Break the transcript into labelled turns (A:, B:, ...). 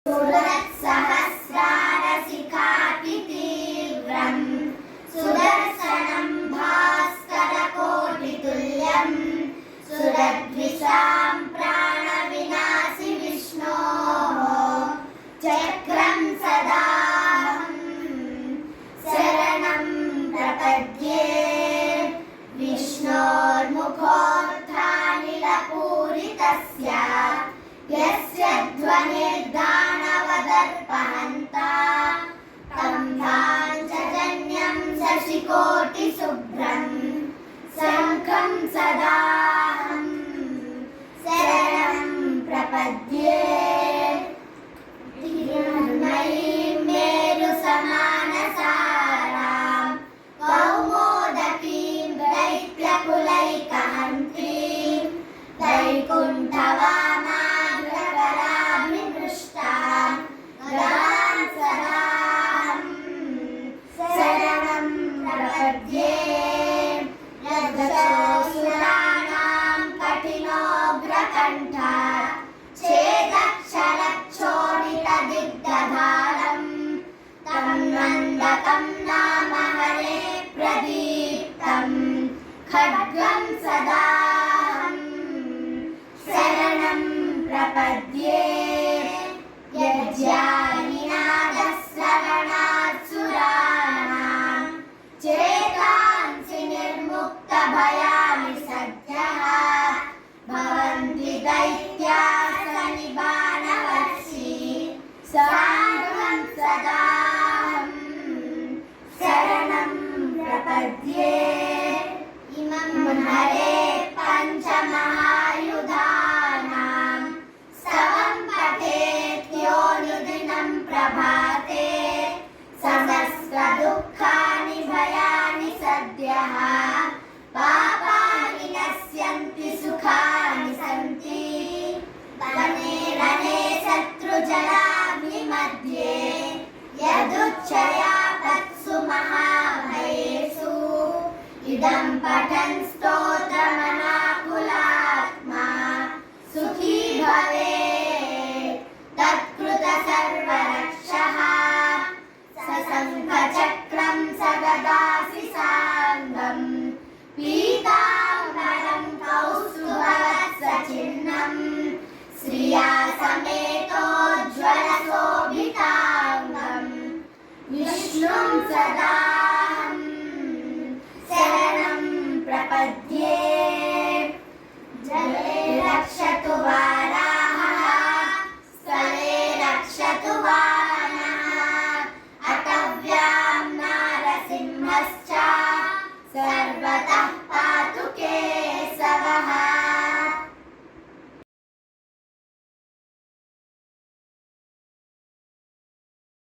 A: सुरत्सहस्रारशिखातितीव्रं सुदर्शनं भास्करकोटितुल्यं सुरद्विषां प्राणविनाशि विष्णोः चक्रं सदाहं शरणं प्रपद्ये विष्णोर्मुखोत्थानिलपूरितस्य यस्य ध्वनिर्दानवदर्पहन्ता तं पाञ्चजन्यं शशिकोटिशुभ्रं शङ्खं सदाहं शरणं प्रपद्ये हिरण्मयीं मेरुसमानसारां कौमोदकीं दैत्यकुलैकहन्त्रीं वैकुण्ठवामाग्रकराभिमृष्टां गदां सदाहं शरणं प्रपद्ये यद्दशोऽसुराणां कठिनोग्रकण्ठा छेदक्षरच्छोणितदिग्दधारं तं नन्दकं नाम हरे प्रदीप्तं खड्गं सदाहं शरणं प्रपद्ये यज्ञानिनादश्रवणात्सुराणां चेतांसि निर्मुक्तभयानि सद्यः भवन्ति दैत्यासनिबाणवर्षी साङ्गं सदाहं शरणं प्रपद्ये इमं हरे पञ्चमहायुधानां स्तवं पठेत् योऽनुदिनं प्रभाते सहस्रदुःखानि भयानि सद्यः पापानि नश्यन्ति सुखानि सन्ति वने रणे शत्रुजनाग्निमध्ये यदुच्चयापत्सु महाभयेषु इदं पठन् स्तोत्रमनाकुलात्मा सुखी भवेत् तत्कृतसर्वरक्षः सशङ्खचक्रं सगदासि साङ्गं पीताम्बरं कौस्तुभवत्सचिह्नं श्रिया समेतोज्ज्वलशोभिताङ्गं विष्णुं सदाहं शरणं प्रपद्ये जले रक्षतु वाराहः स्थले रक्षतु वामनः अटव्यां नारसिंहश्च सर्वतः